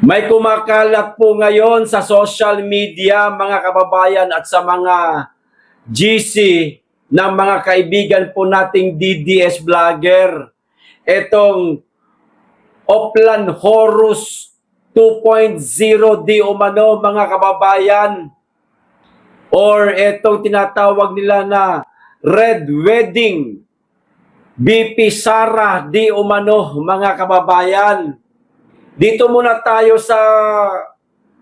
May kumakalat po ngayon sa social media, mga kababayan, at sa mga GC ng mga kaibigan po nating DDS vlogger. Itong Oplan Horus 2.0 di umano, mga kababayan, or itong tinatawag nila na Red Wedding BP Sara di umano, mga kababayan. Dito muna tayo sa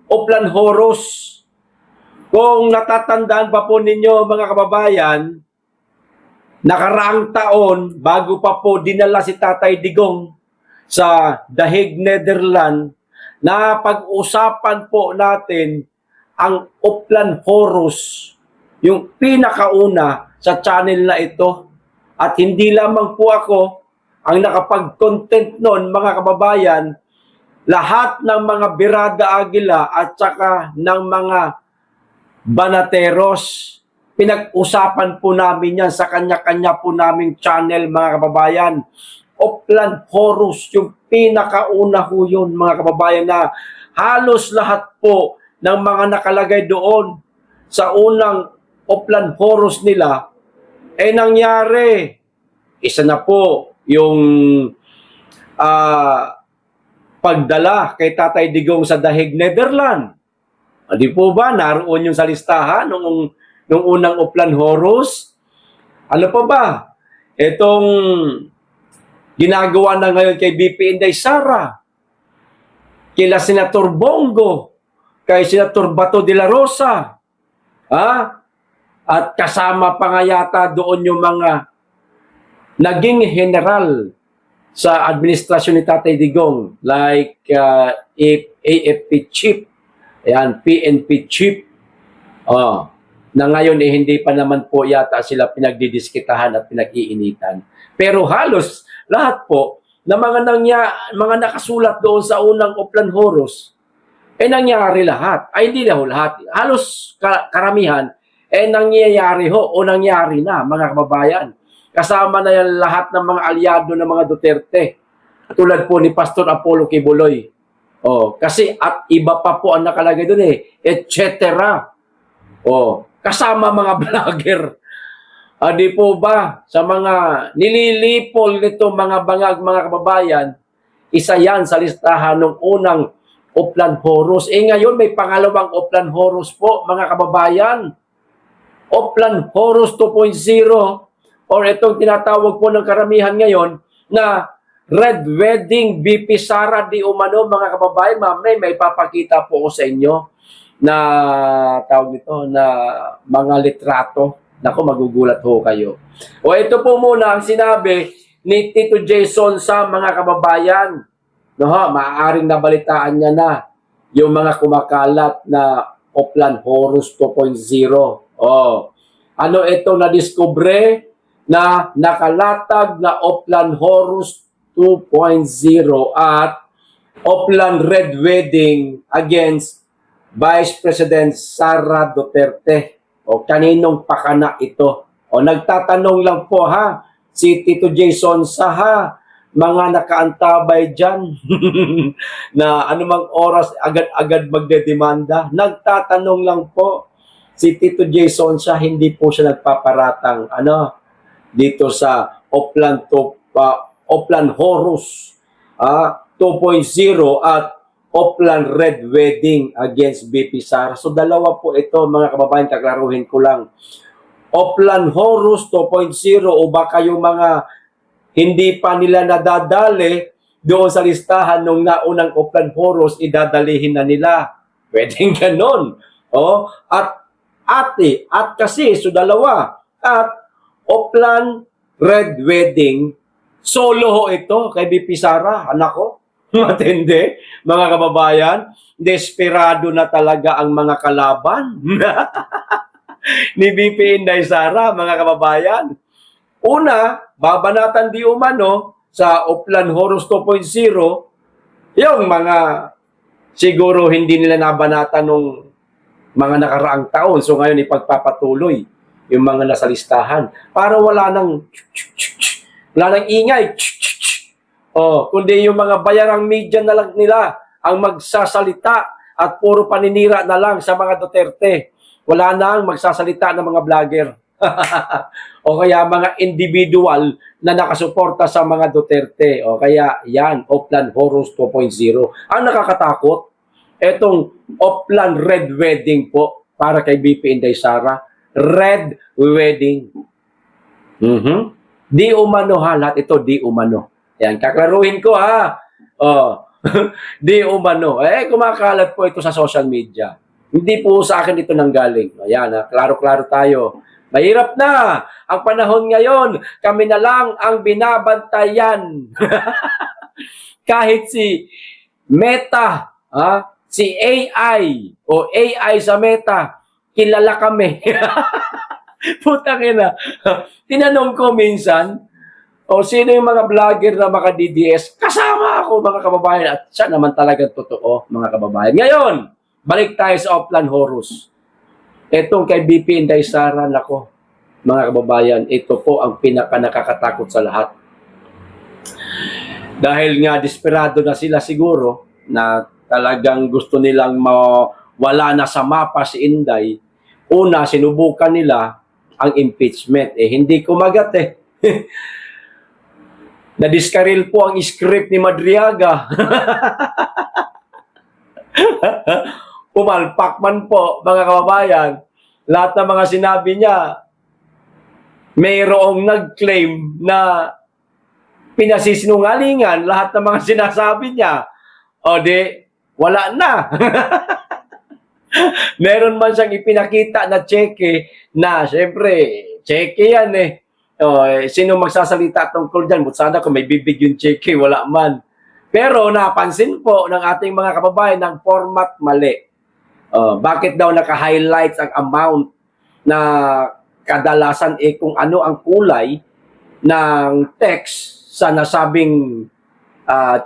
Oplan Horus. Kung natatandaan pa po ninyo, mga kababayan, nakaraang taon, bago pa po dinala si Tatay Digong sa The Hague, Netherlands, na pag-usapan po natin ang Oplan Horus, yung pinakauna sa channel na ito. At hindi lamang po ako ang nakapag-content noon, mga kababayan. Lahat ng mga Birada Aguila at saka ng mga Banateros, pinag-usapan po namin yan sa kanya-kanya po naming channel, mga kababayan. Oplan Horus, yung pinakauna po yun, mga kababayan, na halos lahat po ng mga nakalagay doon sa unang Oplan Horus nila, nangyari. Isa na po yung pagdala kay Tatay Digong sa The Hague, Netherlands. Di po ba, naroon yung sa listahan nung unang Oplan Horus? Ano pa ba? Itong ginagawa na ngayon kay BP Inday Sara, kila Senator Bongo, kay Senator Bato de la Rosa, at kasama pa nga yata doon yung mga naging general sa administrasyon ni Tatay Digong, like AFP chief, ayan, PNP chief, na ngayon hindi pa naman po yata sila pinagdidiskitahan at pinag-iinitan. Pero halos lahat po na mga nakasulat doon sa unang Oplan Horus, nangyari lahat. Ay, hindi lahat. Halos karamihan, nangyayari ho o nangyari na, mga kababayan. Kasama na yan lahat ng mga aliado ng mga Duterte. Tulad po ni Pastor Apollo Kibuloy. Kasi at iba pa po ang nakalagay doon etc. Kasama mga vlogger. Di po ba, sa mga nililipol nito mga bangag, mga kababayan, isa yan sa listahan ng unang Oplan Horus. Ngayon may pangalawang Oplan Horus po, mga kababayan. Oplan Horus 2.0, or itong tinatawag po ng karamihan ngayon na Red Wedding BP Sara di umano, mga kababayan. Mamay may papakita po ko sa inyo na tawag nito na mga litrato. Naku, magugulat ho kayo. Ito po muna ang sinabi ni Tito Jason sa mga kababayan. Maaaring nabalitaan niya na yung mga kumakalat na Oplan Horus 2.0. Ano ito na-discover na nakalatag na Oplan Horus 2.0 at Oplan Red Wedding against Vice President Sara Duterte. Kaninong pakana ito? Nagtatanong lang po si Tito Jason sa mga nakaantabay dyan na anumang oras agad-agad magdedemanda. Nagtatanong lang po si Tito Jason hindi po siya nagpaparatang dito sa Oplan Horus 2.0 at Oplan Red Wedding against BP Sara. So dalawa po ito, mga kababayan, kaklaruhin ko lang. Oplan Horus 2.0, o baka yung mga hindi pa nila nadadali doon sa listahan nung naunang Oplan Horus, idadalihin na nila. Pwedeng ganon. At kasi, so dalawa. At Oplan Red Wedding, solo ho ito kay BP Sara. Anak ko, matindi, mga kababayan. Desperado na talaga ang mga kalaban ni BP Inday Sara, mga kababayan. Una, babanatan di umano sa Oplan Horus 2.0, yung mga siguro hindi nila nabanatan nung mga nakaraang taon. So ngayon ipagpapatuloy yung mga nasa listahan para wala nang ingay. Kundi yung mga bayarang media na lang nila ang magsasalita at puro paninira na lang sa mga Duterte. Wala na ang magsasalita ng mga vlogger. O kaya mga individual na nakasuporta sa mga Duterte. O kaya yan, Oplan Horus 2.0. Ang nakakatakot, etong Oplan Red Wedding po para kay BP Inday Sara. Red Wedding. Di umano ha, lahat ito di umano. Yan, kaklaruhin ko ha. Oh, di umano. Kumakalat po ito sa social media. Hindi po sa akin ito nanggaling. Ayan, klaro-klaro tayo. Mahirap na ang panahon ngayon. Kami na lang ang binabantayan. Kahit si Meta, si AI o AI sa Meta, kilala kami. Putang ina. Tinanong ko minsan, sino yung mga vlogger na mga DDS? Kasama ako mga kababayan at siya naman talagang totoo mga kababayan. Ngayon, balik tayo sa Oplan Horus. Etong kay BP Inday Sara, nako, mga kababayan, ito po ang pinaka-nakakatakot sa lahat. Dahil nga desperado na sila siguro na talagang gusto nilang mawala na sa mapa si Inday. Una, sinubukan nila ang impeachment. Hindi kumagat Nadiskaril po ang script ni Madriaga. Pumalpak man po, mga kababayan. Lahat ng mga sinabi niya, mayroong nag-claim na pinasisinungalingan lahat ng mga sinasabi niya. O di, wala na. Meron man siyang ipinakita na cheque na, syempre, cheque yan sino magsasalita tungkol dyan? Sana kung may bibig yung cheque, wala man. Pero napansin po ng ating mga kababayan ng format mali. Bakit daw naka-highlights ang amount na kadalasan kung ano ang kulay ng text sa nasabing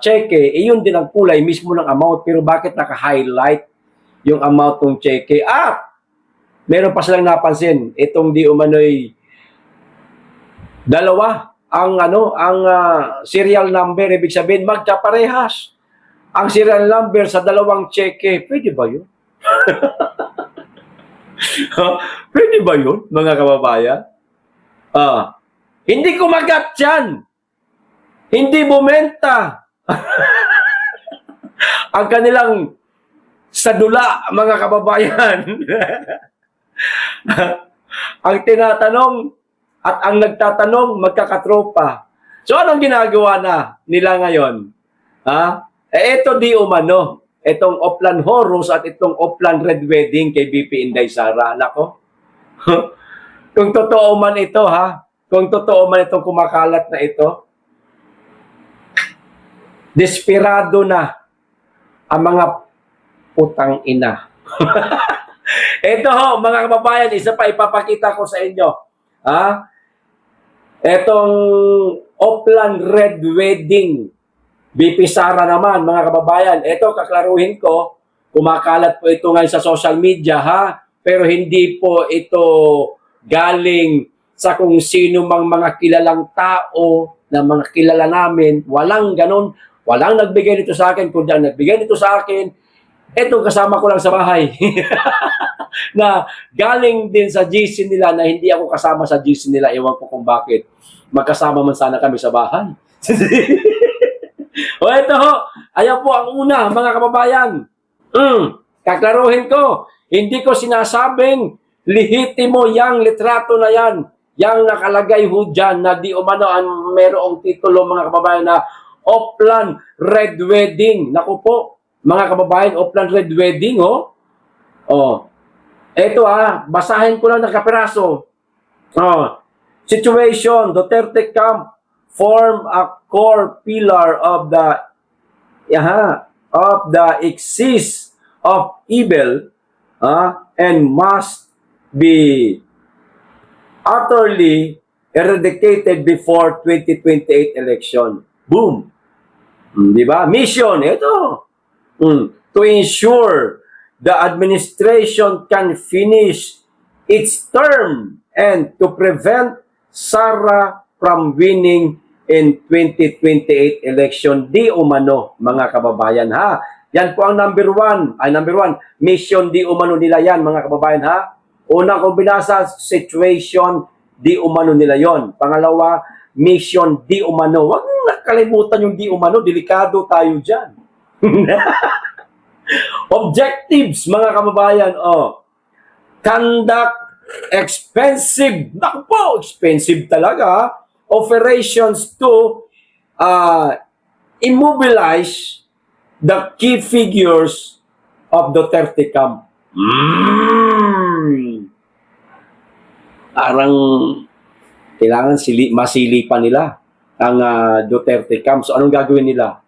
cheque, yun din ang kulay mismo ng amount. Pero bakit naka-highlight yung amount ng cheque? At meron pa silang napansin, itong di umano'y dalawa ang serial number, ibig sabihin magkaparehas ang serial number sa dalawang cheque. Pwede ba yun? Pwede ba yun, mga kababayan? Hindi kumagat yan. Hindi bumenta. Ang kanilang sadula, mga kababayan. Ang tinatanong at ang nagtatanong, magkakatropa. So, anong ginagawa na nila ngayon? Ito di umano. Itong Oplan Horus at itong Oplan Red Wedding kay BP Inday Sara. Nako. Kung totoo man ito, kung totoo man itong kumakalat na ito, desperado na ang mga putang ina. Ito mga kababayan, isa pa ipapakita ko sa inyo. Etong Oplan Red Wedding, BP Sara naman, mga kababayan. Ito, kaklaruhin ko, kumakalat po ito ngayon sa social media, pero hindi po ito galing sa kung sino mang mga kilalang tao na mga kilala namin. Walang ganun. Walang nagbigay nito sa akin. Kung ang nagbigay nito sa akin, etong kasama ko lang sa bahay. Na galing din sa GC nila na hindi ako kasama sa GC nila. Ewan ko kung bakit. Magkasama man sana kami sa bahay. Ito ayan po ang una, mga kababayan. Kaklaruhin ko, hindi ko sinasabing lihitimo yang litrato na yan. Yang nakalagay ho dyan na di umano ang merong titulo, mga kababayan, na Oplan Red Wedding. Naku po, mga kababayan, Oplan Red Wedding, Ito basahin ko lang ng kapiraso. Situation, Duterte camp form a core pillar of the axis of evil and must be utterly eradicated before 2028 election. Boom. Di ba? Mission, ito. To ensure the administration can finish its term and to prevent Sara from winning in 2028 election. Di umano, mga kababayan, Yan po ang number one, mission di umano nila yan, mga kababayan, ha? Unang kung binasa, situation di umano nila yon. Pangalawa, mission di umano. Huwag nakalimutan yung di umano, delikado tayo dyan. Objectives, mga kababayan, conduct expensive, naku po, expensive talaga, operations to immobilize the key figures of Duterte camp. Parang kailangan masilipan nila ang Duterte camp. So anong gagawin nila?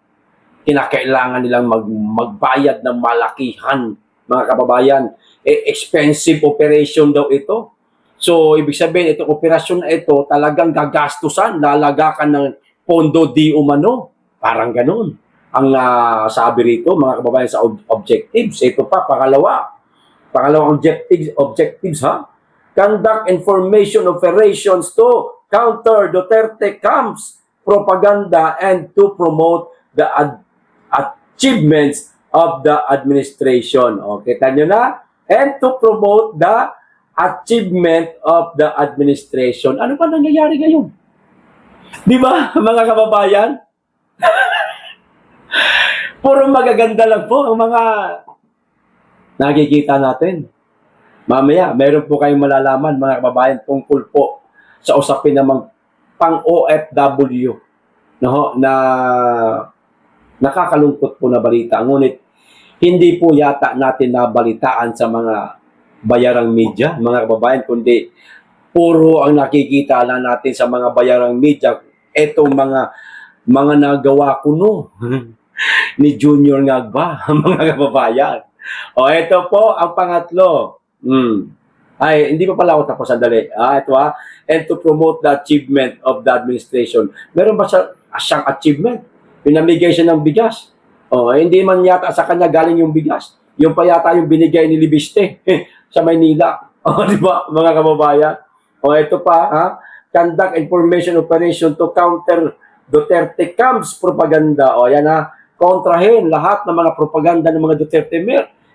Kinakailangan nilang magbayad ng malakihan, mga kababayan. Expensive operation daw ito. So ibig sabihin, itong operasyon na ito talagang gagastusan, lalagakan ng pondo di umano. Parang ganun ang sabi rito, mga kababayan, sa objectives. Ito pa, pangalawang objectives, ha? Conduct information operations to counter Duterte camps propaganda and to promote the achievements of the administration. Okay, kita nyo na? And to promote the achievement of the administration. Ano ba nangyayari ngayon? Di ba, mga kababayan? Puro magaganda lang po ang mga nakikita natin. Mamaya, meron po kayong malalaman, mga kababayan, tungkol po sa usapin namang pang-OFW, no, na nakakalungkot po na balita. Ngunit, hindi po yata natin nabalitaan sa mga bayarang media, mga kababayan, kundi puro ang nakikita lang natin sa mga bayarang media, etong mga nagawa kuno ni Junior Ngagba, mga kababayan. O, ito po ang pangatlo. Ay, hindi pa pala ako tapos, sandali. Ito and to promote the achievement of the administration. Meron ba siyang achievement? Pinamigay siya ng bigas. Hindi man yata sa kanya galing yung bigas. Yung pa yata yung binigay ni Libiste sa Maynila. Di ba, mga kababayan? Ito pa, conduct information operation to counter Duterte camps propaganda. Yan kontrahin lahat ng mga propaganda ng mga Duterte.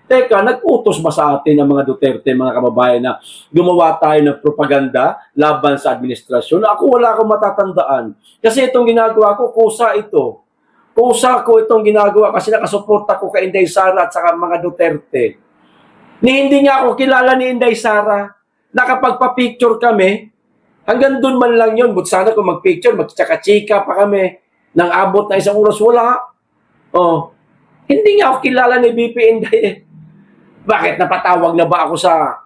Teka, nag-utos ba sa atin ng mga Duterte, mga kababayan, na gumawa tayo ng propaganda laban sa administrasyon? Ako wala akong matatandaan. Kasi itong ginagawa ko, kusa ito. Kusa ko itong ginagawa kasi nakasuporta ko kay Inday Sara at saka mga Duterte. Hindi nga ako kilala ni Inday Sara. Nakapagpa-picture kami, hanggang doon man lang yun. But sana kung mag-picture, magtsaka-chika pa kami. Nang abot na isang oras, wala. Hindi nga ako kilala ni BP Inday. Bakit? Napatawag na ba ako sa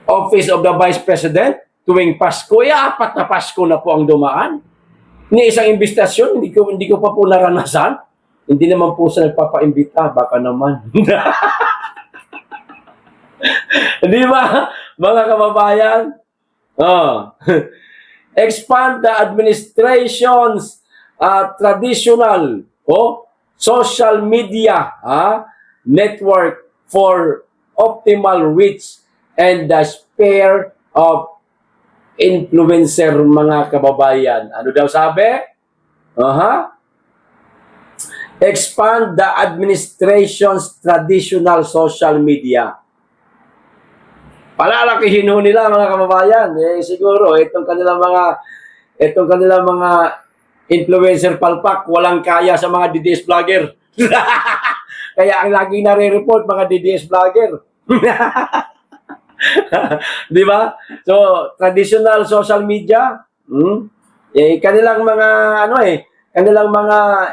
Office of the Vice President tuwing Pasko? 4 na Pasko na po ang dumaan. Ni isang imbestasyon, hindi ko pa po naranasan. Hindi naman po sa nagpapaimbita, baka naman. Di ba, mga kababayan? Expand the administration's traditional social media network for optimal reach and the spare of influencer, mga kababayan. Ano daw sabi? Expand the administration's traditional social media. Palalakihin nila, mga kababayan. Siguro itong kanilang mga influencer palpak walang kaya sa mga DDS vlogger. Kaya ang lagi nare-report mga DDS vlogger. Di ba? So, traditional social media, kanilang mga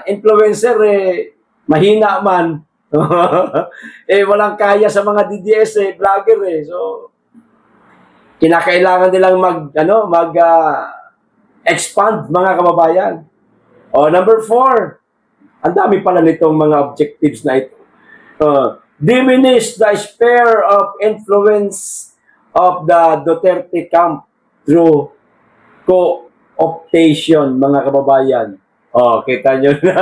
influencer mahina man. Walang kaya sa mga DDS vlogger So, kinakailangan nilang expand, mga kababayan. Number 4, ang dami pala nitong mga objectives na ito. Diminish the sphere of influence of the Duterte camp through co-optation, mga kababayan. Kita nyo na.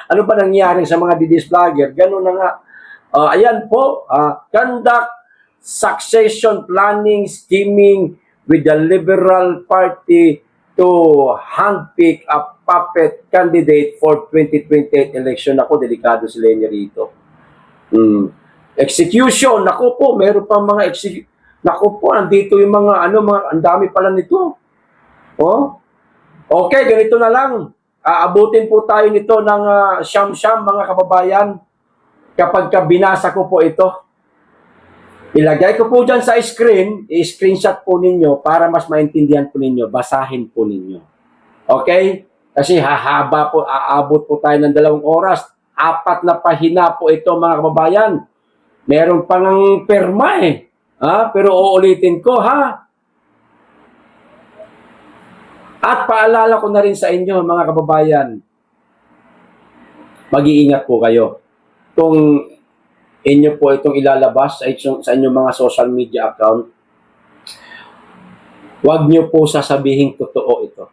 Ano ba nangyari sa mga DDS vlogger? Ganun na nga. Ayan po, conduct succession planning, scheming with the Liberal Party to handpick a puppet candidate for 2028 election. Ako, delikado si Leni rito. Execution, naku po, meron pang mga execution. Naku po, andito yung mga, ang dami pala nito. Oh? Okay, ganito na lang. Aabutin po tayo nito ng siyam-siyam, mga kababayan. Kapag binasa ko po ito, ilagay ko po dyan sa screen, i-screenshot po ninyo para mas maintindihan po ninyo, basahin po ninyo. Okay? Kasi hahaba po, aabot po tayo ng 2 oras. 4 na pahina po ito, mga kababayan. Meron pang perma eh. Pero uulitin ko, ha? At paalala ko na rin sa inyo, mga kababayan, mag-iingat po kayo. Kung inyo po itong ilalabas sa inyong mga social media account, huwag nyo po sasabihin totoo ito.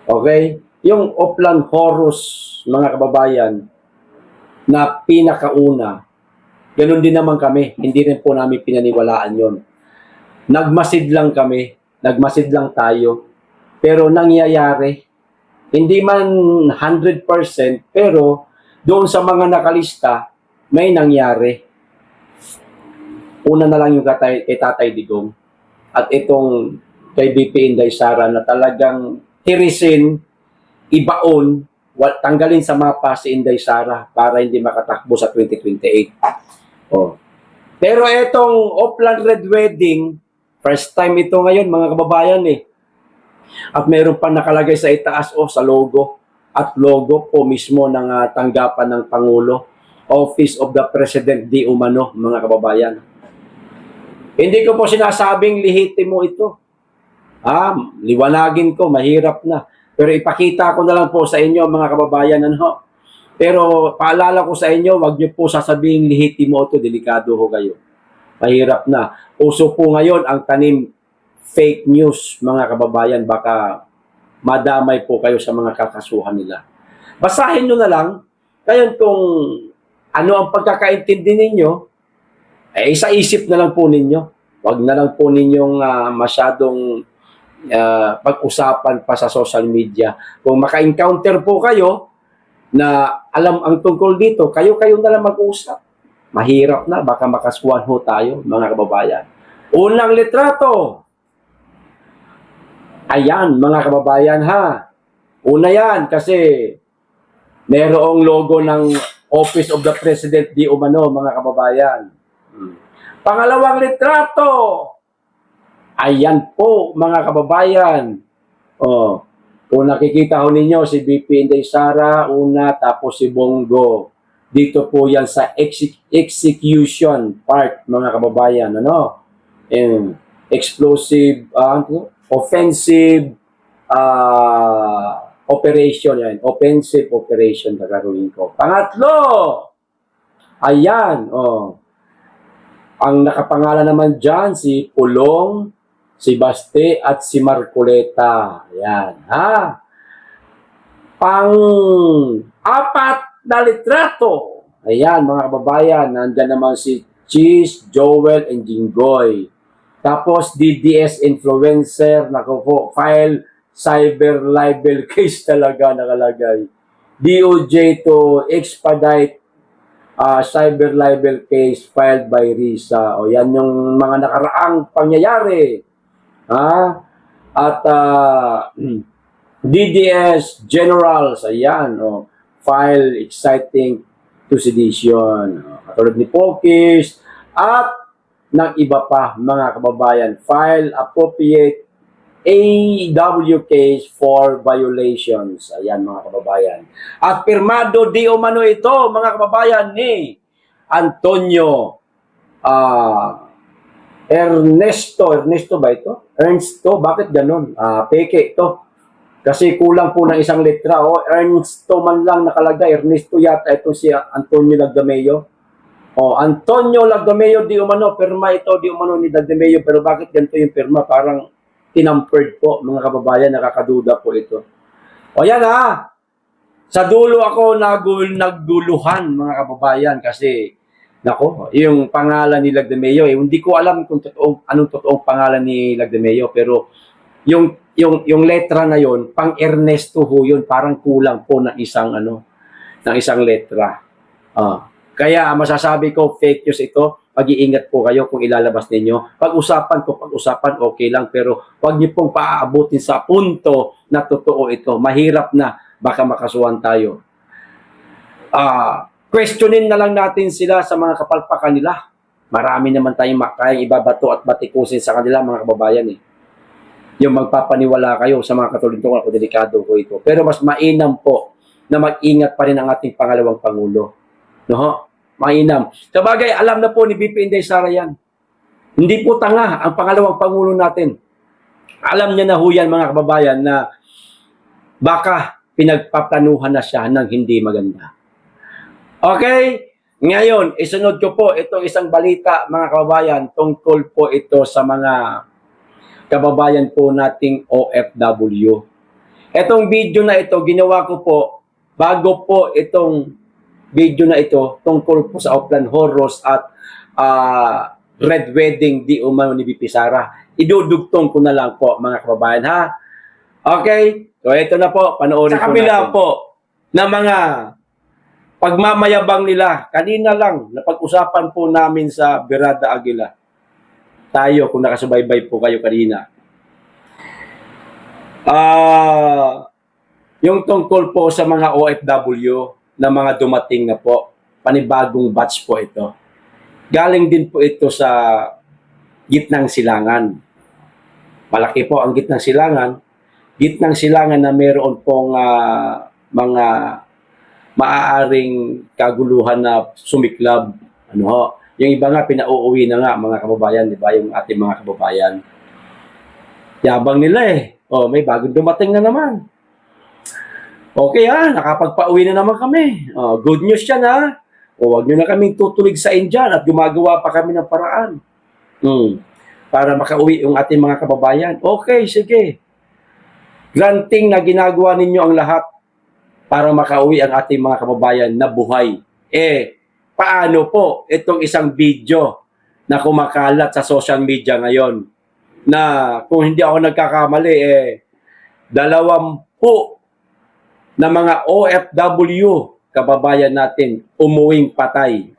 Okay? Yung Oplan Horus, mga kababayan, na pinakauna, ganun din naman kami. Hindi rin po namin pinaniwalaan yon. Nagmasid lang kami. Nagmasid lang tayo. Pero nangyayari, hindi man 100%, pero doon sa mga nakalista, may nangyari. Una na lang yung kay Tatay Digong at itong kay BP Inday Sara na talagang tirisin, ibaon, tanggalin sa mapa si Inday Sara para hindi makatakbo sa 2028. Pero itong Oplan Red Wedding, first time ito ngayon, mga kababayan eh. At meron pa nakalagay sa itaas sa logo. At logo po mismo ng tanggapan ng Pangulo. Office of the President di umano, mga kababayan. Hindi ko po sinasabing lihitimo ito. Liwanagin ko, mahirap na. Pero ipakita ko na lang po sa inyo, mga kababayan. Pero paalala ko sa inyo, wag niyo po sasabihin lihitimo ito, delikado ho kayo. Mahirap na. Uso po ngayon ang tanim fake news, mga kababayan, baka madamay po kayo sa mga kakasuhan nila. Basahin nyo na lang, ngayon kung ano ang pagkakaintindi ninyo, isa-isip na lang po ninyo. Huwag na lang po ninyong masyadong pag-usapan pa sa social media. Kung maka-encounter po kayo na alam ang tungkol dito, kayo-kayo na lang mag-usap. Mahirap na, baka makasuhan ho tayo, mga kababayan. Unang litrato. Ayan, mga kababayan, ha. Una yan, kasi mayroong logo ng Office of the President di umano, mga kababayan. Pangalawang litrato. Ayan po, mga kababayan. Kung nakikita ho ninyo, si BP Inday Sara, una, tapos si Bongo. Dito po yan sa execution part, mga kababayan. Explosive, offensive operation yan. Offensive operation gagawin ko. Pangatlo, ayan, ang nakapangalan naman dyan, si Pulong, si Baste, at si Marcoleta. Ayan, ha? Pang-apat na litrato. Ayan, mga kababayan, nandyan naman si Cheese, Joel, and Jinggoy. Tapos, DDS influencer, file cyber libel case talaga nakalagay. DOJ to expedite cyber libel case filed by RISA. O yan yung mga nakaraang pangyayari. At DDS generals, ayan, file exciting to sedition. Katulad ni Pokis at ng iba pa, mga kababayan, file appropriate AW case for violations. Ayan, mga kababayan. At pirmado di umano ito, mga kababayan, ni Antonio Ernesto ba ito? Ernesto, bakit ganun? Peke ito. Kasi kulang po ng isang letra. Ernesto man lang nakalagay. Ernesto yata ito si Antonio Lagdameo. Antonio Lagdameo di umano, pirma ito di umano ni Lagdameo. Pero bakit ganito yung pirma? Parang tinampered po, mga kababayan, nakakaduda po ito. Yan sa dulo ako nagduluhan, mga kababayan, kasi yung pangalan ni Lagdameo, hindi ko alam kung anong totoong pangalan ni Lagdameo, pero yung yung letra na yon, pang Ernesto ho yun, parang kulang po ng isang ng isang letra. Kaya masasabi ko fake news ito. Pag-iingat po kayo kung ilalabas ninyo. Pag-usapan, okay lang, pero huwag niyo pong paaabutin sa punto na totoo ito. Mahirap na, baka makasuhan tayo. Questionin na lang natin sila sa mga kapalpakan nila. Marami naman tayong kayang ibabato at batikusin sa kanila, mga kababayan. Yung magpapaniwala kayo sa mga katulad ko, delikado ko ito. Pero mas mainam po na mag-ingat pa rin ang ating pangalawang Pangulo. No? Mainam. Sabagay, alam na po ni BP Inday Sara yan. Hindi po tanga ang pangalawang Pangulo natin. Alam niya na ho yan, mga kababayan, na baka pinagpaplanuhan na siya ng hindi maganda. Okay? Ngayon, isunod ko po itong isang balita, mga kababayan, tungkol po ito sa mga kababayan po nating OFW. Itong video na ito, ginawa ko po bago po itong video na ito tungkol po sa Oplan Horrors at Red Wedding di umano ni BP Sara. Idudugtong ko na lang po, mga kababayan, ha? Okay? So ito na po, panoorin po natin. Sa kabila po na mga pagmamayabang nila, kanina lang napag-usapan po namin sa Berada Aguila. Tayo, kung nakasubaybay po kayo kanina. Yung tungkol po sa mga OFW na mga dumating na po, panibagong batch po ito. Galing din po ito sa Gitnang Silangan. Malaki po ang Gitnang Silangan. Gitnang Silangan na meron pong mga maaaring kaguluhan na sumiklab. Yung iba nga, pinauuwi na nga, mga kababayan, di ba? Yung ating mga kababayan. Yabang nila may bagong dumating na naman. Okay nakapagpa-uwi na naman kami. Good news yan huwag nyo na kaming tutulig sa Indian at gumagawa pa kami ng paraan. Para makauwi yung ating mga kababayan. Okay, sige. Granting na ginagawa ninyo ang lahat para makauwi ang ating mga kababayan na buhay. Paano po itong isang video na kumakalat sa social media ngayon na kung hindi ako nagkakamali, 20 na mga OFW kababayan natin umuwing patay.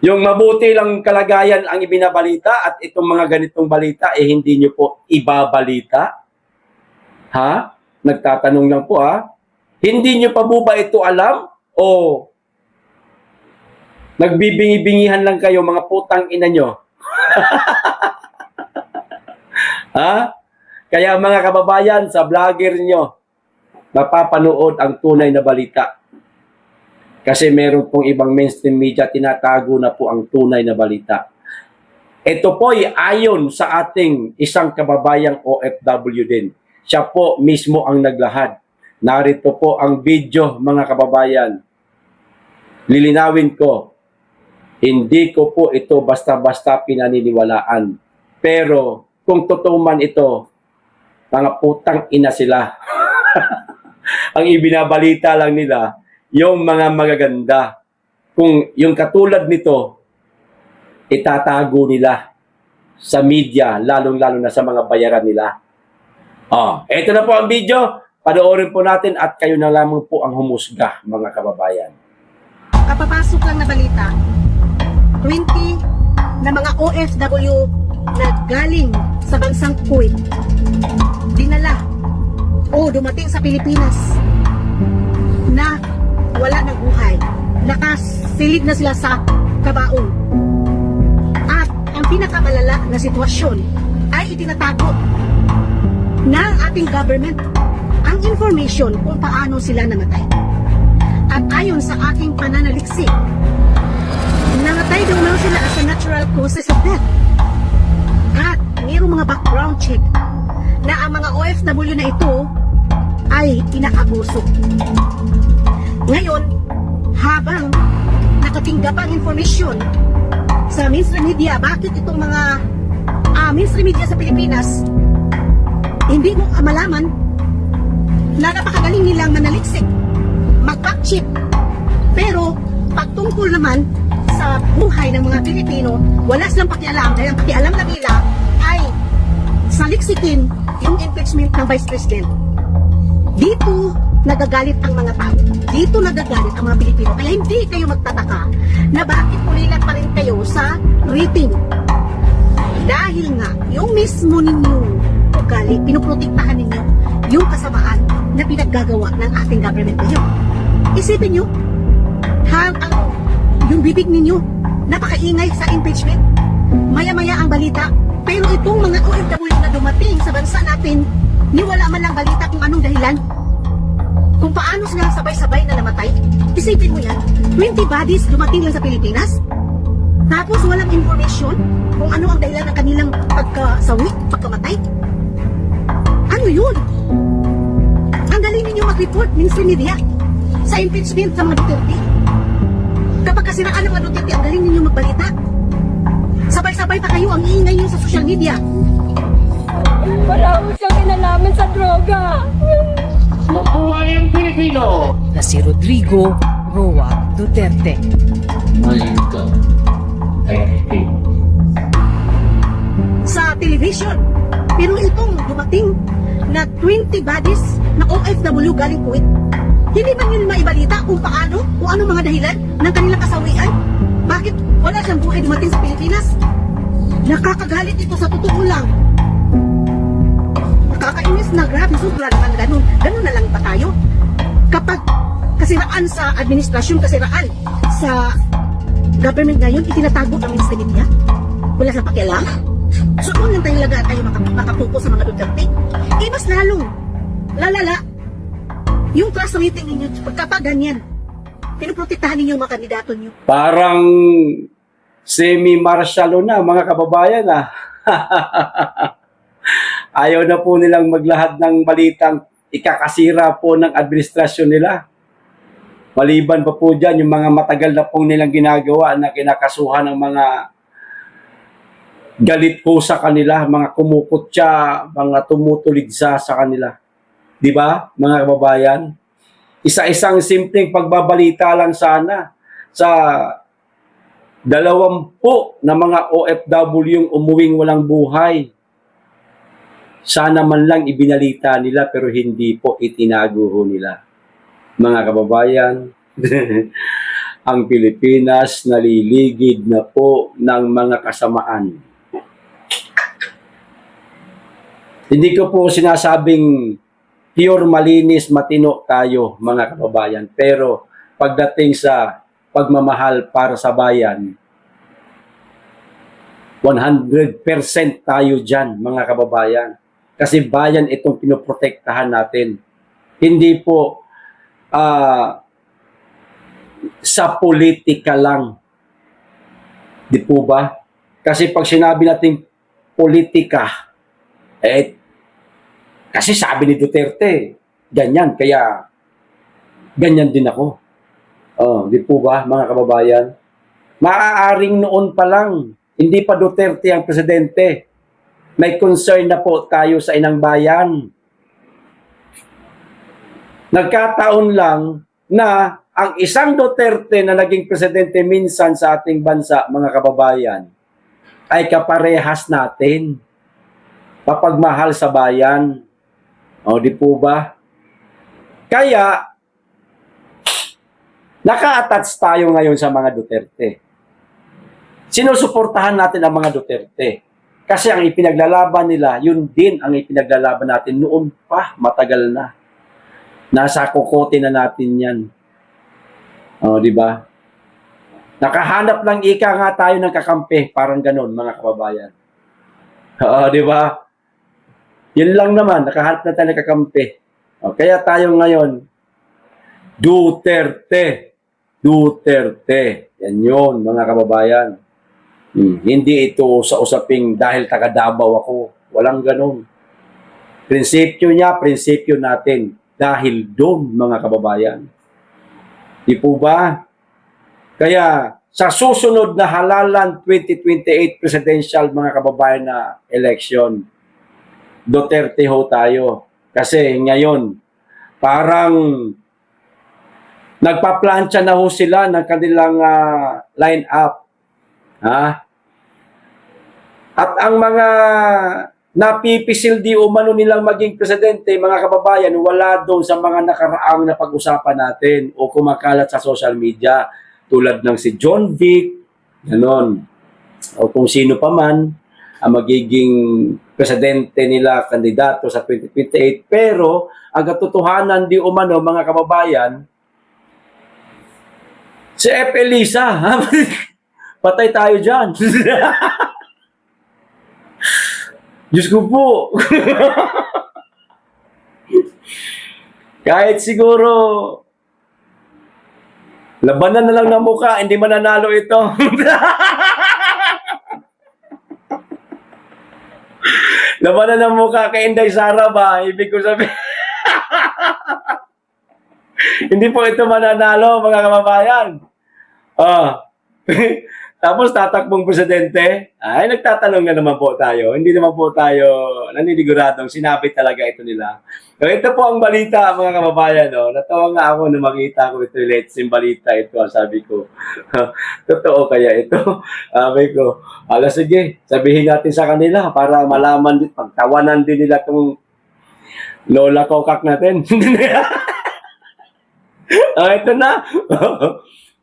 Yung mabuti lang kalagayan ang ibinabalita at itong mga ganitong balita hindi nyo po ibabalita? Nagtatanong lang po Hindi nyo pa ba ito alam? O nagbibingi-bingihan lang kayo, mga putang ina nyo? Kaya mga kababayan, sa vlogger nyo, mapapanood ang tunay na balita. Kasi meron pong ibang mainstream media, tinatago na po ang tunay na balita. Ito po ay ayon sa ating isang kababayang OFW din. Siya po mismo ang naglahad. Narito po ang video, mga kababayan. Lilinawin ko, hindi ko po ito basta-basta pinaniniwalaan. Pero kung totoo man ito, mga putang ina sila. Ang ibinabalita lang nila, yung mga magaganda. Kung yung katulad nito, itatago nila sa media, lalong-lalo na sa mga bayaran nila. Ito na po ang video. Panoorin po natin at kayo na lamang po ang humusga, mga kababayan. Kapapasok lang na balita, 20 na mga OFW na galing sa bansang Kuwait, dinala dumating sa Pilipinas na wala ng buhay. Nakasilid na sila sa kabaong. At ang pinakamalala na sitwasyon ay itinatago ng ating government ang information kung paano sila namatay. At ayon sa aking pananaliksik, namatay daw lang sila as a natural causes of death. At mayroong mga background check na ang mga OFW na ito ay inaabuso. Ngayon, habang nakatinggap ang informasyon sa mainstream media, bakit itong mga mainstream media sa Pilipinas hindi mo malaman na napakagaling nilang manaliksik, mag-fact-check. Pero pagtungkol naman sa buhay ng mga Pilipino, wala silang pakialam dahil ang pakialam na nila ay saliksikin yung impeachment ng Vice President. Dito nagagalit ang mga tao. Dito nagagalit ang mga Pilipino. Kaya hindi kayo magtataka na bakit ulilat pa rin kayo sa rating. Dahil nga, yung mismo ninyong ugali, pinoprotektahan ninyo yung kasamaan na pinaggagawa ng ating government ngayon. Isipin nyo, yung bibig ninyo, napakaingay sa impeachment. Maya-maya ang balita. Pero itong mga OFW na dumating sa bansa natin, niwala man lang balita kung anong dahilan. Kung paano sila sabay-sabay na namatay. Isipin mo yan, 20 bodies dumating lang sa Pilipinas. Tapos walang information kung ano ang dahilan ng kanilang pagkasawi, pagkamatay. Ano yun? Ang galing ninyo mag-report, Ministry Media, sa impeachment sa mga Duterte. Kapag kasiraan ng mga Duterte, ang galing ninyo magbalita. Sabay-sabay pa kayo ang iingay nyo sa social media. Wala ko siyang kinalaman sa droga. Mabuhay ang Pilipino! Na si Rodrigo Roa Duterte. Malito. Sa television. Pero itong dumating na 20 bodies na OFW galing Kuwait, hindi man yun maibalita kung paano, kung anong mga dahilan ng kanilang kasawian. Bakit wala siyang buhay dumating sa Pilipinas? Nakakagalit ito sa totoo lang. Nakakainis na, grabe, sobra naman ganun. Ganun na lang pa tayo. Kapag kasiraan sa administrasyon, kasiraan sa government ngayon, itinatago ang Ministry Media. Wala sa pakialam. So kung lang tayo makapupo sa mga Duterte, mas lalong lalala yung trust rating ninyo kapag ganyan. Pinoprotektahan ninyo yung mga kandidato nyo. Parang semi-martial na, mga kababayan. Ayaw na po nilang maglahad ng balitang ikakasira po ng administrasyon nila. Maliban pa po dyan, yung mga matagal na pong nilang ginagawa na kinakasuhan ng mga galit po sa kanila, mga kumukutya, mga tumutuligsa sa kanila. Di ba, mga kababayan? Isa-isang simpleng pagbabalita lang sana sa 20 na mga OFW yung umuwing walang buhay. Sana man lang ibinalita nila pero hindi po itinago nila. Mga kababayan, ang Pilipinas naliligid na po ng mga kasamaan. Hindi ko po sinasabing pure malinis, matino tayo, mga kababayan. Pero pagdating sa pagmamahal para sa bayan, 100% tayo dyan, mga kababayan. Kasi bayan itong pinoprotektahan natin. Hindi po sa politika lang. Di po ba? Kasi pag sinabi natin politika, kasi sabi ni Duterte, ganyan, kaya ganyan din ako. Di po ba, mga kababayan? Maaaring noon pa lang, hindi pa Duterte ang presidente. May concern na po tayo sa inang bayan. Nagkataon lang na ang isang Duterte na naging presidente minsan sa ating bansa, mga kababayan, ay kaparehas natin. Papagmahal sa bayan. Di po ba? Kaya, naka-attach tayo ngayon sa mga Duterte. Sinusuportahan natin ang mga Duterte. Kasi ang ipinaglalaban nila, yun din ang ipinaglalaban natin noon pa, matagal na. Nasa kukote na natin yan. Di ba? Nakahanap lang ika nga tayo ng kakampi, parang ganun, mga kababayan. Di ba? Yun lang naman, nakahanap na tayo ng kakampi. Kaya tayo ngayon, Duterte. Duterte. Yan yun, mga kababayan. Hindi ito sa usaping dahil taga Davao ako. Walang ganun. Prinsipyo niya, prinsipyo natin. Dahil doon, mga kababayan. Di po ba? Kaya, sa susunod na halalan 2028 presidential, mga kababayan, na election, Duterte ho tayo. Kasi ngayon, parang nagpaplansya na ho sila ng kanilang line-up. At ang mga napipisil di umano nilang maging presidente, mga kababayan, wala doon sa mga nakaraang na pag-usapan natin o kumakalat sa social media tulad ng si John Vic, ganon, o kung sino pa man ang magiging presidente nila, kandidato sa 2028. Pero ang katotohanan di umano, mga kababayan, si F. Elisa, patay tayo dyan. Diyos ko po. Kahit siguro labanan na lang ng mukha, hindi mananalo ito. Labanan ng mukha kay Inday Sara ba? Ibig ko sabihin. Hindi po ito mananalo, mga kababayan. Tapos tatakbong presidente, ay nagtatanong na naman po tayo. Hindi naman po tayo naniniiguradong sinabi talaga ito nila. So, ito po ang balita, mga kababayan. No? Natawa nga ako na makita ko ito relates yung balita ito. Sabi ko, totoo kaya ito? Sabi ko, sige, sabihin natin sa kanila para malaman din, pagtawanan din nila itong Lola Kokak natin. Ito na.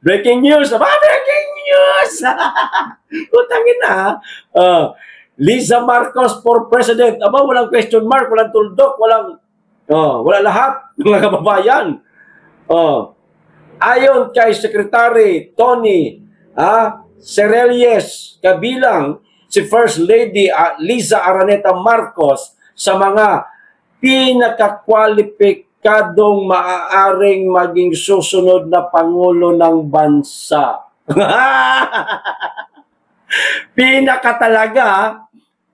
Breaking news! Breaking news! Utangin na. Liza Marcos for president. Walang question mark, walang tuldok, wala lahat, mga kababayan. Ayon kay Secretary Tony Serelies, kabilang si First Lady Liza Araneta Marcos sa mga pinaka-qualifikadong maaaring maging susunod na Pangulo ng bansa.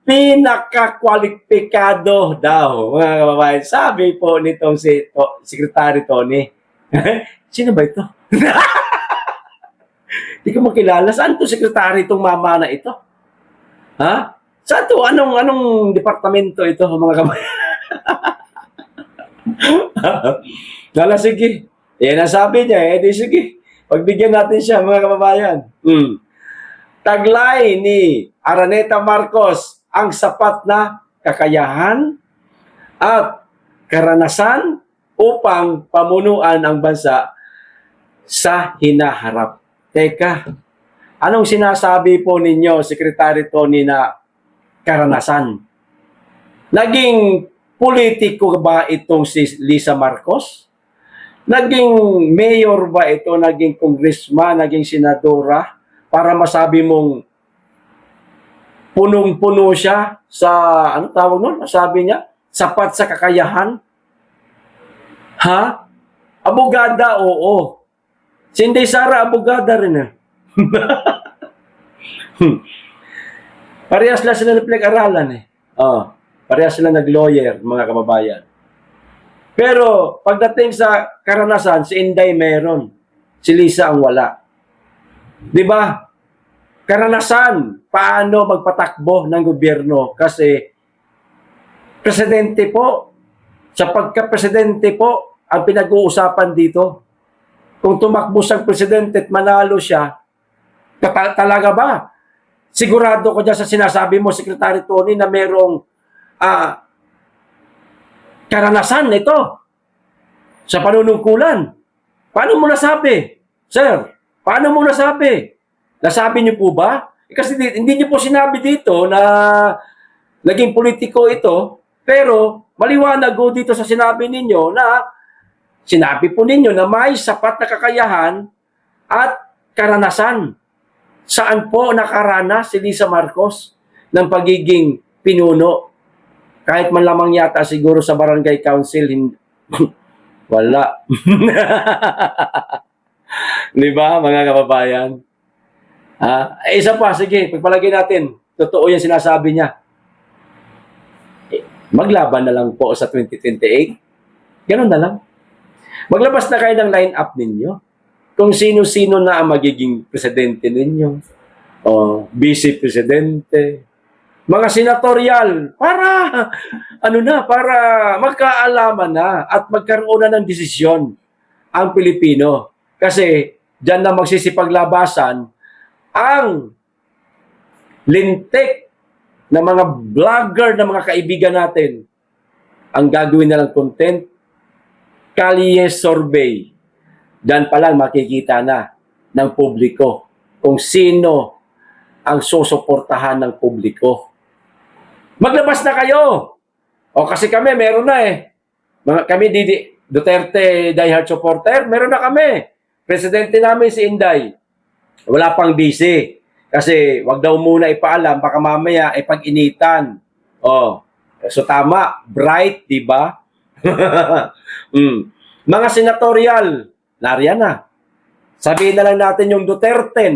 Pinaka-kwalipikado daw, mga kababayan. Sabi po nitong si Secretary Tony. Sino ba ito? Hindi ko makilala. Saan to Secretary itong mama na ito? Ha? Saan to? Anong departamento ito, mga kababayan? Sige. Yan ang sabi niya, di sige. Pagbigyan natin siya, mga kababayan. Taglay ni Araneta Marcos ang sapat na kakayahan at karanasan upang pamunuan ang bansa sa hinaharap. Teka, anong sinasabi po ninyo, Secretary Tony, na karanasan? Naging politiko ba itong si Liza Marcos? Naging mayor ba ito? Naging congressman? Naging senadora? Para masabi mong punong-puno siya sa, ano tawag nun? Sabi niya, sapat sa kakayahan? Ha? Abogada, oo. Si Inday Sara, abogada rin eh. Parehas lang sila na pinag-aralan eh. Parehas sila nag-lawyer, mga kababayan. Pero pagdating sa karanasan, si Inday meron. Si Liza ang wala. Di ba? Karanasan, paano magpatakbo ng gobyerno? Kasi presidente po, sa pagka-presidente po, ang pinag-uusapan dito. Kung tumakbo siyang presidente at manalo siya, talaga ba? Sigurado ko dyan sa sinasabi mo, Secretary Tony, na merong karanasan ito sa panunungkulan. Paano mo nasabi? Sir, paano mo nasabi? Nasabi niyo po ba? Kasi hindi niyo po sinabi dito na naging politiko ito, pero maliwanag po dito sa sinabi ninyo na sinabi po ninyo na may sapat na kakayahan at karanasan. Saan po nakaranas si Liza Marcos ng pagiging pinuno? Kahit man lamang yata siguro sa barangay council, wala. Di ba, mga kababayan? Isa pa, sige, pagpalagay natin, totoo yung sinasabi niya. Maglaban na lang po sa 2028. Ganun na lang. Maglabas na kayo ng line-up ninyo. Kung sino-sino na ang magiging presidente ninyo. O, vice-presidente. Mga senatorial. Para, para magkaalaman na at magkaroon na ng desisyon ang Pilipino. Kasi, dyan na magsisipaglabasan ang lintik ng mga vlogger, ng mga kaibigan natin, ang gagawin na lang content, Kalye survey. Diyan pa lang makikita na ng publiko kung sino ang susuportahan ng publiko. Maglabas na kayo! O kasi kami, meron na eh. Kami, Duterte diehard supporter, meron na kami. Presidente namin si Inday. Wala pang busy. Kasi wag daw muna ipaalam, baka mamaya ay pag-initan. Oh. So tama, bright, di ba? Mga senatorial, nariyan na. Sabihin na lang natin yung Duterte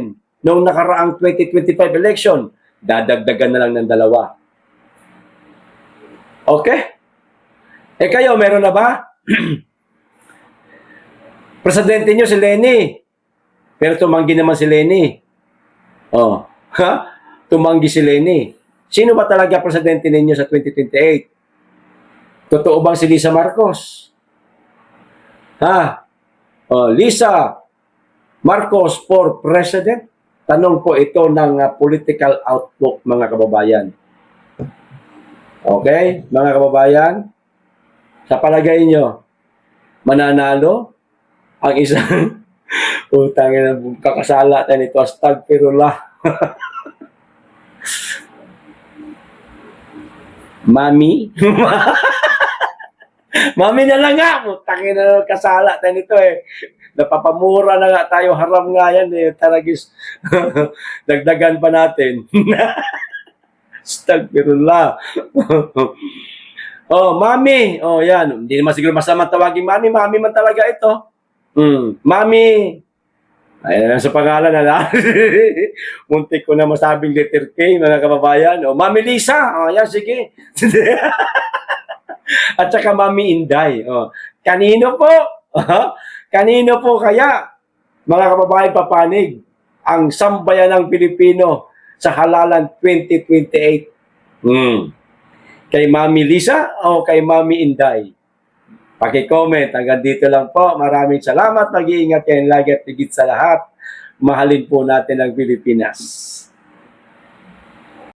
noong nakaraang 2025 election, dadagdagan na lang ng 2. Okay? Eh kayo, meron na ba? Presidente nyo si Leni. Pero tumanggi naman si Leni. Oh, ha? Tumanggi si Leni. Sino ba talaga presidente ninyo sa 2028? Totoo bang si Lisa Marcos? Ha? Oh, Lisa Marcos for president? Tanong po ito ng political outlook, mga kababayan. Okay, mga kababayan? Sa palagay nyo, mananalo ang isang utang na kakasala tayo nito, astagfirullah. Mami? Mami na lang nga, utangin na kasala tayo nito eh. Napapamura na nga tayo, haram nga yan eh, taragis. Dagdagan pa natin. Astagfirullah. Oh, mami. Oh, yan. Hindi naman siguro masama tawagin mami. Mami man talaga ito. Mami. Ayan sa pangalan na. Muntik ko na masabing letter K, mga kababayan. Oh, Mami Lisa. Oh, yan, sige. At saka Mami Inday. Oh, kanino po? Kanino po kaya, mga kababayan, papanig ang sambayan ng Pilipino sa halalan 2028? Kay Mami Lisa o kay Mami Inday? Paki-comment. Hanggang dito lang po. Maraming salamat. Mag-iingat kayo lagi at higit sa lahat. Mahalin po natin ang Pilipinas.